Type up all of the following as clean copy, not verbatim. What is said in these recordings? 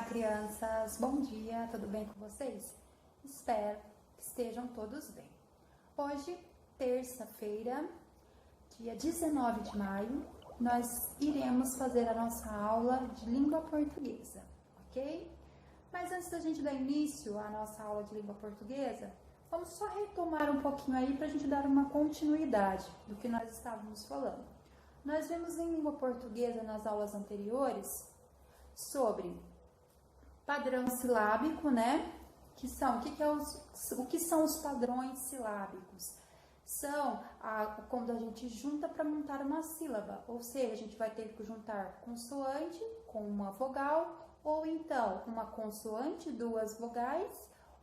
crianças! Bom dia, tudo bem com vocês? Espero que estejam todos bem. Hoje, terça-feira, dia 19 de maio, nós iremos fazer a nossa aula de língua portuguesa, ok? Mas antes da gente dar início à nossa aula de língua portuguesa, vamos só retomar um pouquinho aí para a gente dar uma continuidade do que nós estávamos falando. Nós vimos em língua portuguesa nas aulas anteriores sobre padrão silábico, né? O que são os padrões silábicos? São quando a gente junta para montar uma sílaba, ou seja, a gente vai ter que juntar consoante com uma vogal, ou então uma consoante, duas vogais,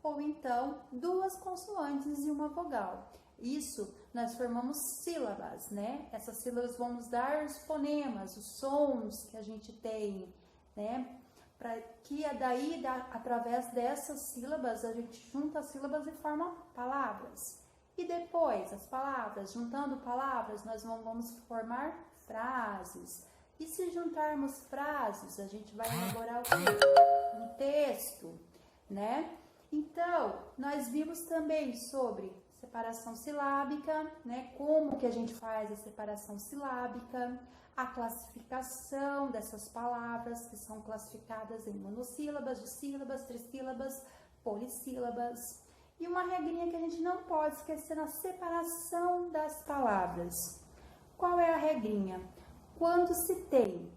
ou então duas consoantes e uma vogal. Isso nós formamos sílabas, né? Essas sílabas vão nos dar os fonemas, os sons que a gente tem, né? Para que daí, através dessas sílabas, a gente junta as sílabas e forma palavras. E depois, as palavras, juntando palavras, nós vamos formar frases. E se juntarmos frases, a gente vai elaborar o quê? Um texto, né? Então, nós vimos também sobre separação silábica, né? Como que a gente faz a separação silábica, a classificação dessas palavras que são classificadas em monossílabas, dissílabas, trissílabas, polissílabas. E uma regrinha que a gente não pode esquecer na separação das palavras. Qual é a regrinha? Quando se tem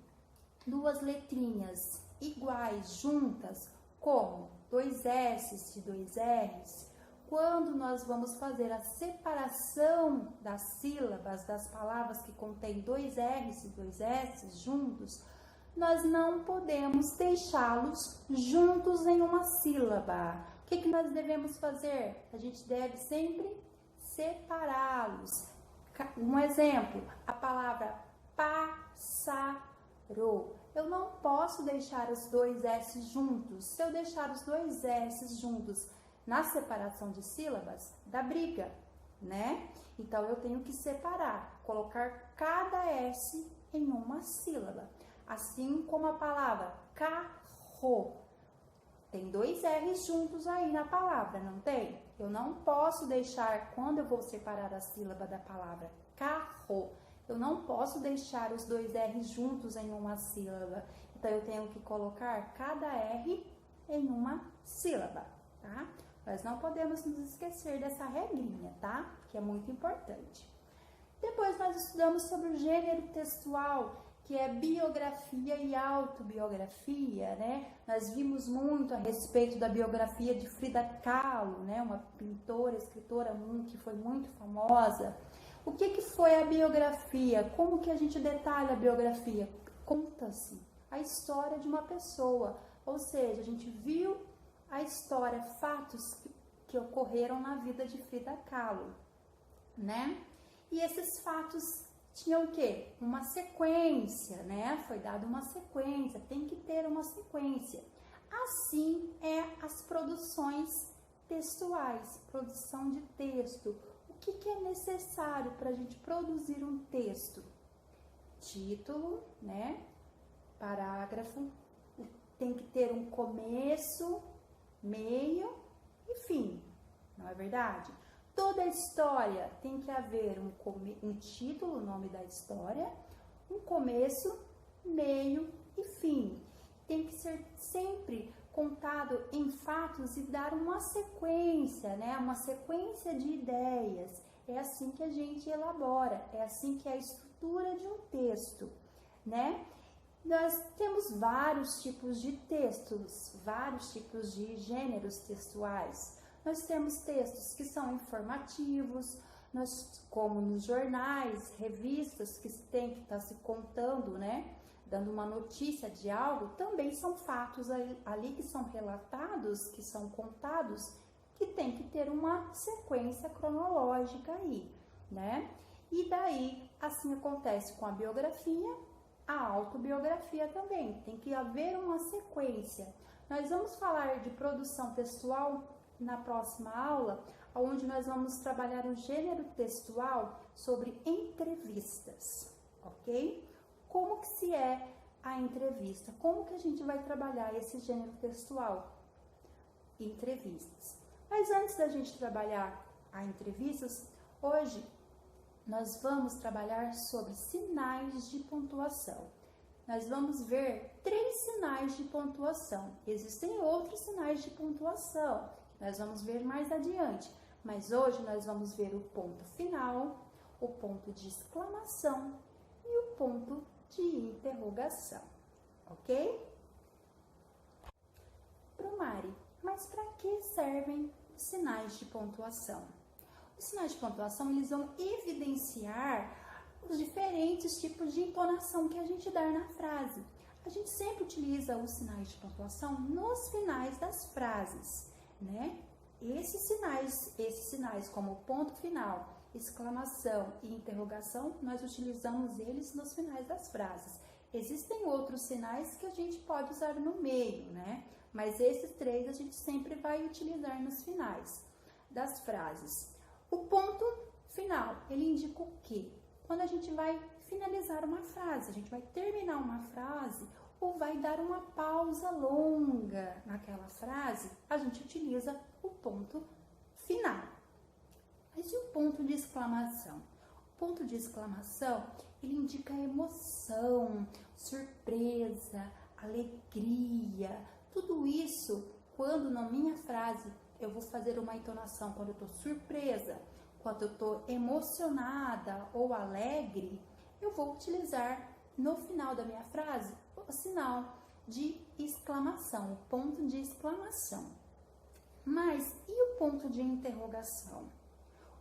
duas letrinhas iguais, juntas, como dois S's e dois R's, quando nós vamos fazer a separação das sílabas, das palavras que contêm dois R's e dois S's juntos, nós não podemos deixá-los juntos em uma sílaba. O que nós devemos fazer? A gente deve sempre separá-los. Um exemplo, a palavra pássaro. Eu não posso deixar os dois S juntos. Se eu deixar os dois S juntos na separação de sílabas, dá briga, né? Então, eu tenho que separar, colocar cada S em uma sílaba. Assim como a palavra carro. Tem dois R's juntos aí na palavra, não tem? Eu não posso deixar, quando eu vou separar a sílaba da palavra carro, eu não posso deixar os dois R's juntos em uma sílaba. Então, eu tenho que colocar cada R em uma sílaba, tá? Nós não podemos nos esquecer dessa regrinha, tá? Que é muito importante. Depois, nós estudamos sobre o gênero textual, que é biografia e autobiografia, né? Nós vimos muito a respeito da biografia de Frida Kahlo, né? Uma pintora, escritora que foi muito famosa. O que foi a biografia? Como que a gente detalha a biografia? Conta-se a história de uma pessoa, ou seja, a gente viu a história, fatos que ocorreram na vida de Frida Kahlo, né? E esses fatos tinham o quê? Uma sequência, né? Foi dada uma sequência, tem que ter uma sequência. Assim é as produções textuais, produção de texto. O que é necessário para a gente produzir um texto? Título, né? Parágrafo, tem que ter um começo, meio e fim, não é verdade? Toda história tem que haver um título, o nome da história, um começo, meio e fim. Tem que ser sempre contado em fatos e dar uma sequência, né? Uma sequência de ideias. É assim que a gente elabora, é assim que é a estrutura de um texto, né? Nós temos vários tipos de textos, vários tipos de gêneros textuais. Nós temos textos que são informativos, como nos jornais, revistas que tem que estar se contando, né? Dando uma notícia de algo, também são fatos ali que são relatados, que são contados, que tem que ter uma sequência cronológica aí, né? E daí, assim acontece com a biografia, a autobiografia também, tem que haver uma sequência. Nós vamos falar de produção textual na próxima aula, onde nós vamos trabalhar o gênero textual sobre entrevistas, ok? Como que se é a entrevista. Como que a gente vai trabalhar esse gênero textual? Entrevistas. Mas antes da gente trabalhar a entrevistas, hoje nós vamos trabalhar sobre sinais de pontuação. Nós vamos ver 3 sinais de pontuação. Existem outros sinais de pontuação, nós vamos ver mais adiante. Mas hoje nós vamos ver o ponto final, o ponto de exclamação e o ponto de interrogação, ok? Mari, mas para que servem os sinais de pontuação? Os sinais de pontuação, eles vão evidenciar os diferentes tipos de entonação que a gente dá na frase. A gente sempre utiliza os sinais de pontuação nos finais das frases, né? Esses sinais como ponto final, exclamação e interrogação, nós utilizamos eles nos finais das frases. Existem outros sinais que a gente pode usar no meio, né? Mas esses 3 a gente sempre vai utilizar nos finais das frases. O ponto final, ele indica o quê? Quando a gente vai finalizar uma frase, a gente vai terminar uma frase ou vai dar uma pausa longa naquela frase, a gente utiliza o ponto final. Mas e o ponto de exclamação? O ponto de exclamação, ele indica emoção, surpresa, alegria, tudo isso quando na minha frase eu vou fazer uma entonação quando eu estou surpresa, quando eu estou emocionada ou alegre, eu vou utilizar no final da minha frase o sinal de exclamação, o ponto de exclamação. Mas e o ponto de interrogação?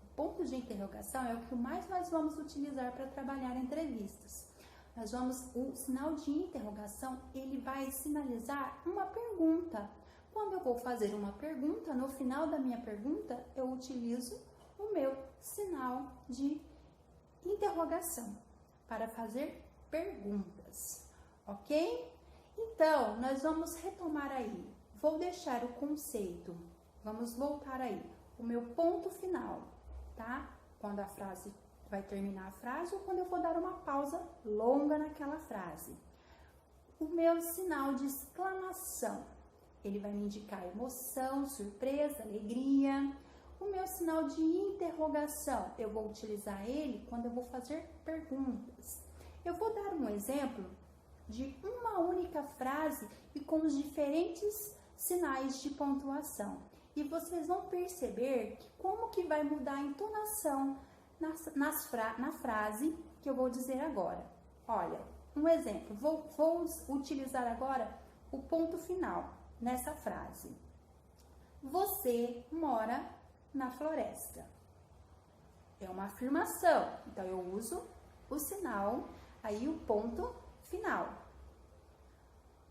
O ponto de interrogação é o que mais nós vamos utilizar para trabalhar entrevistas. O sinal de interrogação, ele vai sinalizar uma pergunta. Quando eu vou fazer uma pergunta, no final da minha pergunta, eu utilizo o meu sinal de interrogação para fazer perguntas, ok? Então, nós vamos retomar aí. Vou deixar o conceito. Vamos voltar aí. O meu ponto final, tá? Quando a frase vai terminar a frase ou quando eu vou dar uma pausa longa naquela frase. O meu sinal de exclamação, ele vai me indicar emoção, surpresa, alegria. O meu sinal de interrogação, eu vou utilizar ele quando eu vou fazer perguntas. Eu vou dar um exemplo de uma única frase e com os diferentes sinais de pontuação. E vocês vão perceber como que vai mudar a entonação na frase que eu vou dizer agora. Olha, um exemplo, vou utilizar agora o ponto final nessa frase. Você mora na floresta. É uma afirmação, então eu uso o sinal, aí o ponto final.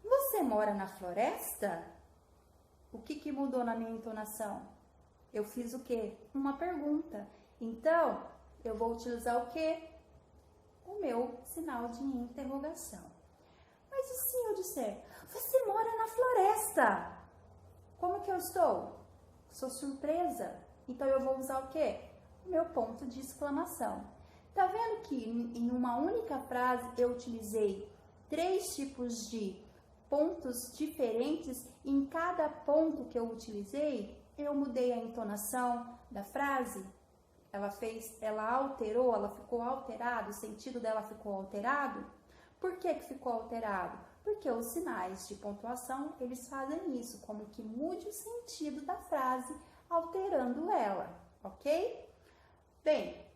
Você mora na floresta? O que mudou na minha entonação? Eu fiz o quê? Uma pergunta. Então, eu vou utilizar o quê? O meu sinal de interrogação. Mas e se eu disser, você mora na floresta? Como que eu estou? Sou surpresa. Então, eu vou usar o quê? O meu ponto de exclamação. Tá vendo que em uma única frase eu utilizei 3 tipos de pontos diferentes? Em cada ponto que eu utilizei, eu mudei a entonação da frase. Ela alterou, ela ficou alterada, o sentido dela ficou alterado. Por que ficou alterado? Porque os sinais de pontuação, eles fazem isso, como que mude o sentido da frase, alterando ela, ok? Bem,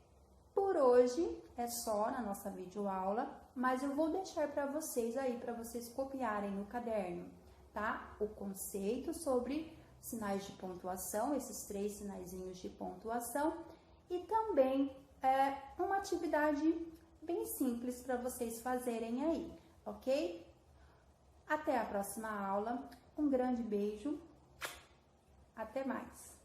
por hoje é só na nossa videoaula, mas eu vou deixar para vocês aí, para vocês copiarem no caderno, tá? O conceito sobre sinais de pontuação, esses 3 sinaizinhos de pontuação, e também uma atividade bem simples para vocês fazerem aí, ok? Até a próxima aula, um grande beijo, até mais!